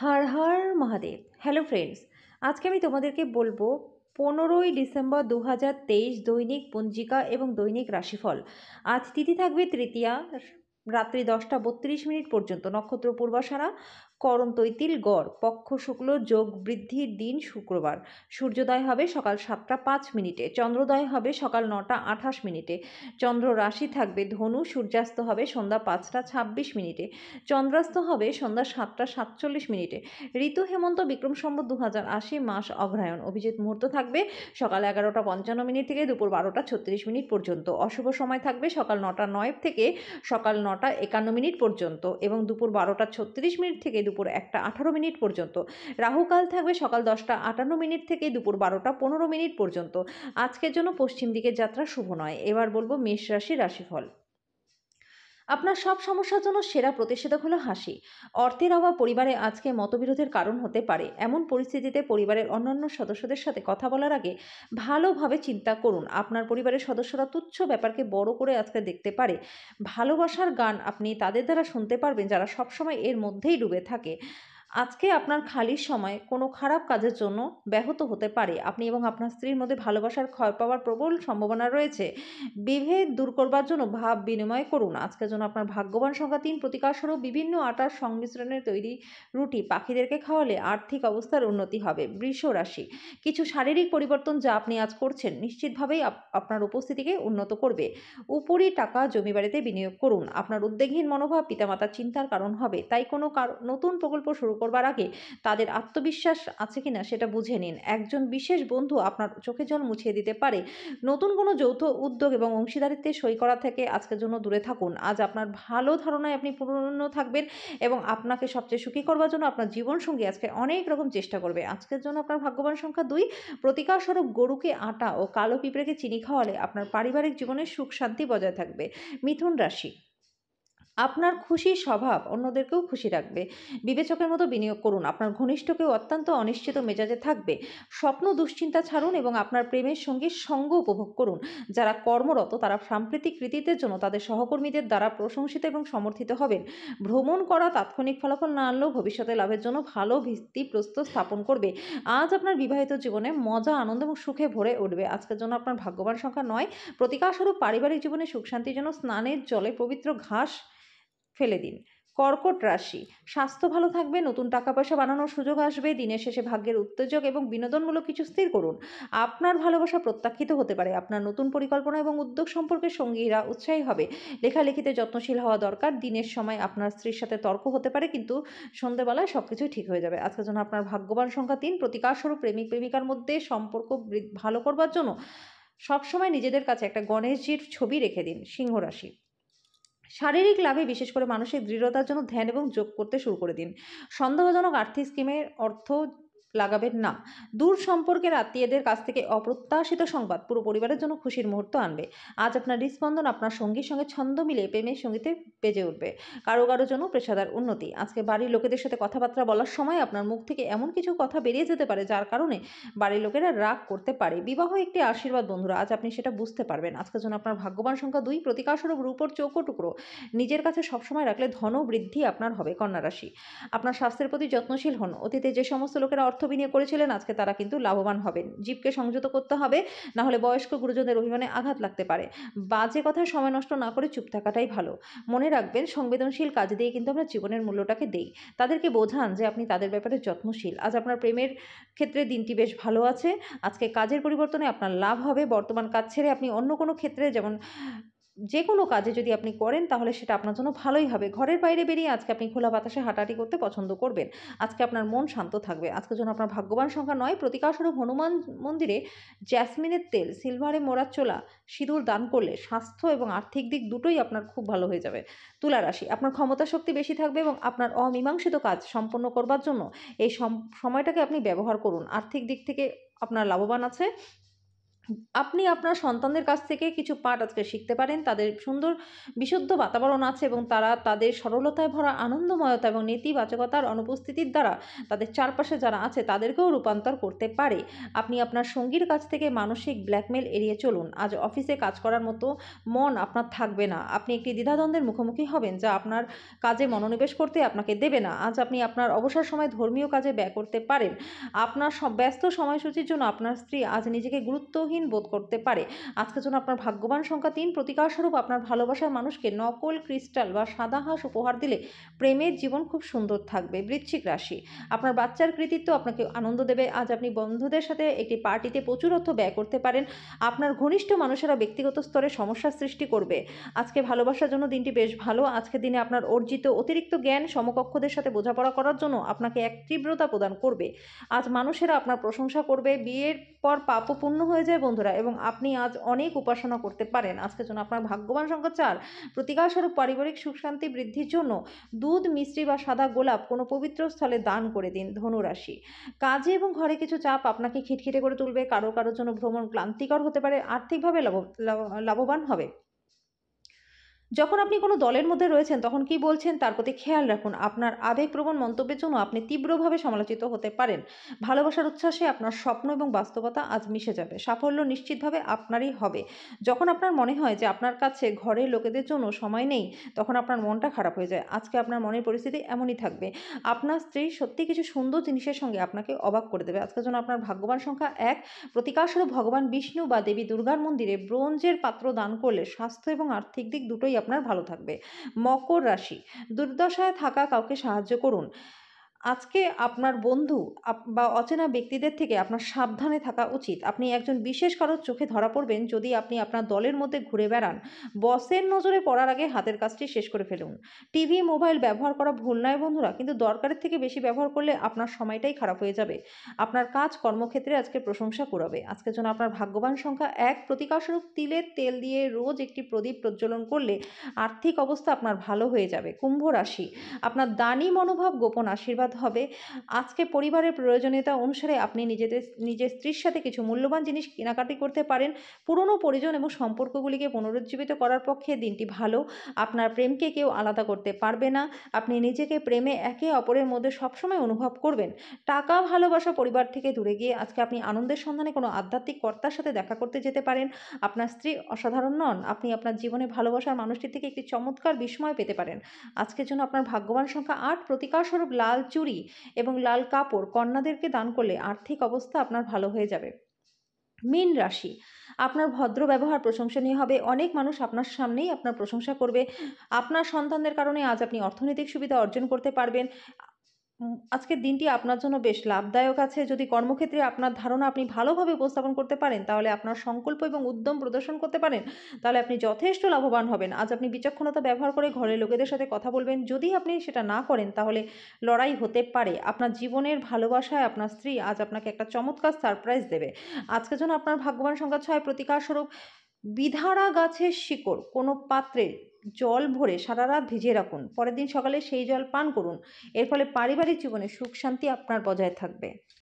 Har Har Mahadev. Hello friends, আজকে আমি তোমাদেরকে বলবো 15ই ডিসেম্বর 2023 দৈনিক পঞ্জিকা এবং দৈনিক রাশিফল। আজ তিথি থাকবে তৃতীয়া, রাত্রি 10টা 32 মিনিট পর্যন্ত, নক্ষত্র পূর্বাষাঢ়া, করণ তৈতিল, গড়, পক্ষ শুক্ল, যোগ বৃদ্ধির দিন শুক্রবার। সূর্যোদয় হবে সকাল 7টা 5 মিনিটে, চন্দ্রোদয় হবে সকাল 9টা 28 মিনিটে। চন্দ্র রাশি থাকবে ধনু, সূর্যাস্ত হবে সন্ধ্যা 5টা 26 মিনিটে, চন্দ্রাস্ত হবে সন্ধ্যা 7টা 47 মিনিটে। ঋতু হেমন্ত, বিক্রম সম্বত 2080, মাস অগ্রহায়ণ। অভিজিৎ মুহূর্ত থাকবে সকাল 11টা 55 মিনিট থেকে দুপুর 12টা 36 মিনিট পর্যন্ত। অশুভ সময় থাকবে সকাল 9টা 9 থেকে সকাল 9টা 51 মিনিট পর্যন্ত এবং দুপুর 12টা 36 মিনিট থেকে দুপুর 1টা 18 মিনিট পর্যন্ত। রাহুকাল থাকবে সকাল 10টা 58 মিনিট থেকে দুপুর 12টা 15 মিনিট পর্যন্ত। আজকের জন্য পশ্চিম দিকের যাত্রা শুভ নয়। এবার বলবো মেষ রাশির রাশিফল। আপনার সব সমস্যার জন্য সেরা প্রতিষেধক হলো হাসি। অর্থের অভাব পরিবারে আজকে মতবিরোধের কারণ হতে পারে। এমন পরিস্থিতিতে পরিবারের অন্যান্য সদস্যদের সাথে কথা বলার আগে ভালোভাবে চিন্তা করুন। আপনার পরিবারের সদস্যরা তুচ্ছ ব্যাপারকে বড় করে আজকে দেখতে পারে। ভালোবাসার গান আপনি তাদের দ্বারা শুনতে পারবেন যারা সবসময় এর মধ্যেই ডুবে থাকে। আজকে আপনার খালি সময় কোনো খারাপ কাজের জন্য ব্যাহত হতে পারে। আপনি এবং আপনার স্ত্রীর মধ্যে ভালোবাসার ক্ষয় পাওয়ার প্রবল সম্ভাবনা রয়েছে। বিভেদ দূর করবার জন্য ভাব বিনিময় করুন। আজকের জন্য আপনার ভাগ্যবান সংখ্যা 3, প্রতিকারস্বরূপ বিভিন্ন আটার সংমিশ্রণে তৈরি রুটি পাখিদেরকে খাওয়ালে আর্থিক অবস্থার উন্নতি হবে। বৃষ রাশি, কিছু শারীরিক পরিবর্তন যা আপনি আজ করছেন নিশ্চিতভাবেই আপনার উপস্থিতিকে উন্নত করবে। উপরি টাকা জমি বাড়িতে বিনিয়োগ করুন। আপনার উদ্বেগহীন মনোভাব পিতামাতার চিন্তার কারণ হবে, তাই কোনো নতুন প্রকল্প শুরু করবার আগে তাদের আত্মবিশ্বাস আছে কিনা সেটা বুঝে নিন। একজন বিশেষ বন্ধু আপনার চোখে জল মুছিয়ে দিতে পারে। নতুন কোনো যৌথ উদ্যোগ এবং অংশীদারিত্বে সই করা থেকে আজকের জন্য দূরে থাকুন। আজ আপনার ভালো ধারণায় আপনি পূর্ণ থাকবেন এবং আপনাকে সবচেয়ে সুখী করবার জন্য আপনার জীবনসঙ্গী আজকে অনেক রকম চেষ্টা করবে। আজকের জন্য আপনার ভাগ্যবান সংখ্যা 2, প্রতিকারস্বরূপ গরুকে আটা ও কালো পিঁপড়েকে চিনি খাওয়ালে আপনার পারিবারিক জীবনে সুখ শান্তি বজায় থাকবে। মিথুন রাশি, আপনার খুশি স্বভাব অন্যদেরকেও খুশি রাখবে। বিবেচকের মতো বিনিয়োগ করুন। আপনার ঘনিষ্ঠ কেউ অত্যন্ত অনিশ্চিত মেজাজে থাকবে। স্বপ্ন দুশ্চিন্তা ছাড়ুন এবং আপনার প্রেমের সঙ্গীর সঙ্গ উপভোগ করুন। যারা কর্মরত তারা সাম্প্রতিক কৃতিত্বের জন্য তাদের সহকর্মীদের দ্বারা প্রশংসিত এবং সমর্থিত হবেন। ভ্রমণ করা তাৎক্ষণিক ফলাফল না আনলেও ভবিষ্যতে লাভের জন্য ভালো ভিত্তিপ্রস্তর স্থাপন করবে। আজ আপনার বিবাহিত জীবনে মজা, আনন্দ এবং সুখে ভরে উঠবে। আজকের জন্য আপনার ভাগ্যবান সংখ্যা 9, প্রতিকারস্বরূপ পারিবারিক জীবনে সুখ শান্তির জন্য স্নানের জলে পবিত্র ঘাস ফেলে দিন। কর্কট রাশি, স্বাস্থ্য ভালো থাকবে, নতুন টাকা পয়সা বানানোর সুযোগ আসবে। দিনের শেষে ভাগ্যের উত্তেজক এবং বিনোদনমূলক কিছু স্থির করুন। আপনার ভালোবাসা প্রত্যাখ্যিত হতে পারে। আপনার নতুন পরিকল্পনা এবং উদ্যোগ সম্পর্কে সঙ্গীরা উৎসাহী হবে। লেখালেখিতে যত্নশীল হওয়া দরকার। দিনের সময় আপনার স্ত্রীর সাথে তর্ক হতে পারে, কিন্তু সন্ধ্যেবেলায় সবকিছুই ঠিক হয়ে যাবে। আজকের জন্য আপনার ভাগ্যবান সংখ্যা 3, প্রতিকারস্বরূপ প্রেমিক প্রেমিকার মধ্যে সম্পর্ক ভালো করবার জন্য সবসময় নিজেদের কাছে একটা গণেশজির ছবি রেখে দিন। সিংহ রাশি, শারীরিক লাভে বিশেষ করে মানসিক দৃঢ়তার জন্য ধ্যান এবং যোগ করতে শুরু করে দিন। সন্দেহজনক আর্থিক স্কিমের অর্থ লাগাবেন না। দূর সম্পর্কের আত্মীয়দের কাছ থেকে অপ্রত্যাশিত সংবাদ পুরো পরিবারের জন্য খুশির মুহূর্ত আনবে। আজ আপনার হৃদস্পন্দন আপনার সঙ্গীর সঙ্গে ছন্দ মিলে প্রেমের সঙ্গীতে বেজে উঠবে। কারো কারো জন্য পেশাদার উন্নতি। আজকে বাড়ির লোকেদের সাথে কথাবার্তা বলার সময় আপনার মুখ থেকে এমন কিছু কথা বেরিয়ে যেতে পারে যার কারণে বাড়ির লোকেরা রাগ করতে পারে। বিবাহ একটি আশীর্বাদ বন্ধুরা, আজ আপনি সেটা বুঝতে পারবেন। আজকের জন্য আপনার ভাগ্যবান সংখ্যা 2, প্রতিকারস্বরূপ রূপোর চৌকো টুকরো নিজের কাছে সবসময় রাখলে ধন বৃদ্ধি আপনার হবে। কন্যা রাশি, আপনার স্বাস্থ্যের প্রতি যত্নশীল হন। অতীতে যে সমস্ত লোকেরা অর্থ বিনিয়োগ করেছিলেন আজকে তারা কিন্তু লাভবান হবেন। জীবকে সংযত করতে হবে, না হলে বয়স্ক গুরুজনদের অভিমানে আঘাত লাগতে পারে। বাজে কথায় সময় নষ্ট না করে চুপ থাকাটাই ভালো। মনে রাখবেন, সংবেদনশীল কাজ দিয়ে কিন্তু আমরা জীবনের মূল্যটাকে দেই। তাদেরকে বোঝান যে আপনি তাদের ব্যাপারে যত্নশীল। আজ আপনার প্রেমের ক্ষেত্রে দিনটি বেশ ভালো আছে। আজকে কাজের পরিবর্তনে আপনার লাভ হবে। বর্তমান কাজ ছেড়ে আপনি অন্য কোনো ক্ষেত্রে, যেমন যে কোনো কাজে যদি আপনি করেন তাহলে সেটা আপনার জন্য ভালোই হবে। ঘরের বাইরে বেরিয়ে আজকে আপনি খোলা বাতাসে হাঁটাহাঁটি করতে পছন্দ করবেন। আজকে আপনার মন শান্ত থাকবে। আজকের জন্য আপনার ভাগ্যবান সংখ্যা 9, প্রতিকারস্বরূপ হনুমান মন্দিরে জ্যাসমিনের তেল, সিলভারে মোড়া চোলা, সিঁদুর দান করলে স্বাস্থ্য এবং আর্থিক দিক দুটোই আপনার খুব ভালো হয়ে যাবে। তুলা রাশি, আপনার ক্ষমতা শক্তি বেশি থাকবে এবং আপনার অমীমাংসিত কাজ সম্পন্ন করবার জন্য এই সময়টাকে আপনি ব্যবহার করুন। আর্থিক দিক থেকে আপনার লাভবান আছে। আপনি আপনার সন্তানদের কাছ থেকে কিছু পাঠ আজকে শিখতে পারেন। তাদের সুন্দর বিশুদ্ধ বাতাবরণ আছে এবং তারা তাদের সরলতায় ভরা আনন্দময়তা এবং নেতিবাচকতার অনুপস্থিতির দ্বারা তাদের চারপাশে যারা আছে তাদেরকেও রূপান্তর করতে পারে। আপনি আপনার সঙ্গীর কাছ থেকে মানসিক ব্ল্যাকমেইল এড়িয়ে চলুন। আজ অফিসে কাজ করার মতো মন আপনার থাকবে না। আপনি একটি দ্বিধাদ্বন্দ্বের মুখোমুখি হবেন যা আপনার কাজে মনোনিবেশ করতে আপনাকে দেবে না। আজ আপনি আপনার অবসর সময় ধর্মীয় কাজে ব্যয় করতে পারেন। আপনার ব্যস্ত সময়সূচির জন্য আপনার স্ত্রী আজ নিজেকে গুরুত্বহীন বোধ করতে পারে। আজকের জন্য আপনার ভাগ্যবান সংখ্যা ৩। প্রতিকারস্বরূপ আপনার ভালোবাসার মানুষকে নকল ক্রিস্টাল বা সাদা হাঁস উপহার দিলে প্রেমের জীবন খুব সুন্দর থাকবে। বৃশ্চিক রাশি, আপনার বাচ্চার কৃতিত্ব আপনাকে আনন্দ দেবে। আজ আপনি বন্ধুদের সাথে একটি পার্টিতে প্রচুর অর্থ ব্যয় করতে পারেন। আপনার ঘনিষ্ঠ মানুষেরা ব্যক্তিগত স্তরে সমস্যার সৃষ্টি করবে। আজকে ভালোবাসার জন্য দিনটি বেশ ভালো। আজকের দিনে আপনার অর্জিত অতিরিক্ত জ্ঞান সমকক্ষদের সাথে বোঝাপড়া করার জন্য আপনাকে এক তীব্রতা প্রদান করবে। আজ মানুষেরা আপনার প্রশংসা করবে। বিয়ের পর পাপও পূর্ণ হয়ে যায় বন্ধুরা, এবং আপনি আজ অনেক উপাসনা করতে পারেন। আজকের জন্য আপনার ভাগ্যবান সংখ্যা ৪। প্রতিকারস্বরূপ পারিবারিক সুখ শান্তি বৃদ্ধির জন্য দুধ, মিষ্টি বা সাদা গোলাপ কোনো পবিত্র স্থলে দান করে দিন। ধনুরাশি, কাজে এবং ঘরে কিছু চাপ আপনাকে খিটখিটে করে তুলবে। কারোর জন্য ভ্রমণ ক্লান্তিকর হতে পারে। আর্থিকভাবে লাভবান হবে। যখন আপনি কোনো দলের মধ্যে রয়েছেন তখন কি বলছেন তার প্রতি খেয়াল রাখুন। আপনার আবেগপ্রবণ মন্তব্যের জন্য আপনি তীব্রভাবে সমালোচিত হতে পারেন। ভালোবাসার উচ্ছ্বাসে আপনার স্বপ্ন এবং বাস্তবতা আজ মিশে যাবে। সাফল্য নিশ্চিতভাবে আপনারই হবে। যখন আপনার মনে হয় যে আপনার কাছে ঘরের লোকেদের জন্য সময় নেই, তখন আপনার মনটা খারাপ হয়ে যায়। আজকে আপনার মনের পরিস্থিতি এমনই থাকবে। আপনার স্ত্রী সত্যি কিছু সুন্দর জিনিসের সঙ্গে আপনাকে অবাক করে দেবে। আজকের জন্য আপনার ভাগ্যবান সংখ্যা ১। প্রতিকারস্বরূপ ভগবান বিষ্ণু বা দেবী দুর্গার মন্দিরে ব্রোঞ্জের পাত্র দান করলে স্বাস্থ্য এবং আর্থিক দিক দুটোই আপনার ভালো থাকবে। মকর রাশি, দুর্দশায় থাকা কাউকে সাহায্য করুন। আজকে আপনার বন্ধু বা অচেনা ব্যক্তিদের থেকে আপনার সাবধানে থাকা উচিত। আপনি একজন বিশেষ কারোর চোখে ধরা পড়বেন যদি আপনি আপনার দলের মধ্যে ঘুরে বেড়ান। বসের নজরে পড়ার আগে হাতের কাজটি শেষ করে ফেলুন। টিভি, মোবাইল ব্যবহার করা ভুল নয় বন্ধুরা, কিন্তু দরকারের থেকে বেশি ব্যবহার করলে আপনার সময়টাই খারাপ হয়ে যাবে। আপনার কাজ কর্মক্ষেত্রে আজকে প্রশংসা কুড়াবে। আজকের জন্য আপনার ভাগ্যবান সংখ্যা ১। প্রতিকারস্বরূপ তিলের তেল দিয়ে রোজ একটি প্রদীপ প্রজ্বলন করলে আর্থিক অবস্থা আপনার ভালো হয়ে যাবে। কুম্ভ রাশি, আপনার দানী মনোভাব গোপন আশীর্বাদ হবে। আজকে পরিবারের প্রয়োজনীয়তা অনুসারে আপনি নিজের স্ত্রীর সাথে কিছু মূল্যবান জিনিস কেনাকাটি করতে পারেন। পুরনো পরিজন এবং সম্পর্কগুলিকে পুনরুজ্জীবিত করার পক্ষে দিনটি ভালো। আপনার প্রেমকে কেউ আলাদা করতে পারবে না। আপনি নিজেকে প্রেমে একে অপরের মধ্যে সবসময় অনুভব করবেন। টাকা, ভালোবাসা, পরিবার থেকে দূরে গিয়ে আজকে আপনি আনন্দের সন্ধানে কোনো আধ্যাত্মিক কর্তার সাথে দেখা করতে যেতে পারেন। আপনার স্ত্রী অসাধারণ নন। আপনি আপনার জীবনে ভালোবাসার মানুষটির থেকে একটি চমৎকার বিস্ময় পেতে পারেন। আজকের জন্য আপনার ভাগ্যবান সংখ্যা ৮। প্রতিকারস্বরূপ লাল চুড়ি এবং লাল কাপড় কন্যাদেরকে দান করলে আর্থিক অবস্থা আপনার ভালো হয়ে যাবে। মীন রাশি, আপনার ভদ্র ব্যবহার প্রশংসনীয় হবে। অনেক মানুষ আপনার সামনেই আপনার প্রশংসা করবে। আপনার সন্তানদের কারণে আজ আপনি অর্থনৈতিক সুবিধা অর্জন করতে পারবেন। আজকের দিনটি আপনার জন্য বেশ লাভদায়ক আছে। যদি কর্মক্ষেত্রে আপনার ধারণা আপনি ভালোভাবে উপস্থাপন করতে পারেন, তাহলে আপনার সংকল্প এবং উদ্যম প্রদর্শন করতে পারেন, তাহলে আপনি যথেষ্ট লাভবান হবেন। আজ আপনি বিচক্ষণতা ব্যবহার করে ঘরের লোকেদের সাথে কথা বলবেন। যদি আপনি সেটা না করেন, তাহলে লড়াই হতে পারে। আপনার জীবনের ভালোবাসায় আপনার স্ত্রী আজ আপনাকে একটা চমৎকার সারপ্রাইজ দেবে। আজকের জন্য আপনার ভাগ্যবান সংখ্যা ৬। প্রতিকারস্বরূপ বিধারা গাছের শিকড় কোনো পাত্রে জল ভরে সারা রাত ভিজিয়ে রাখুন। পরের দিন সকালে সেই জল পান করুন। এর ফলে পারিবারিক জীবনে সুখ শান্তি আপনার বজায় থাকবে।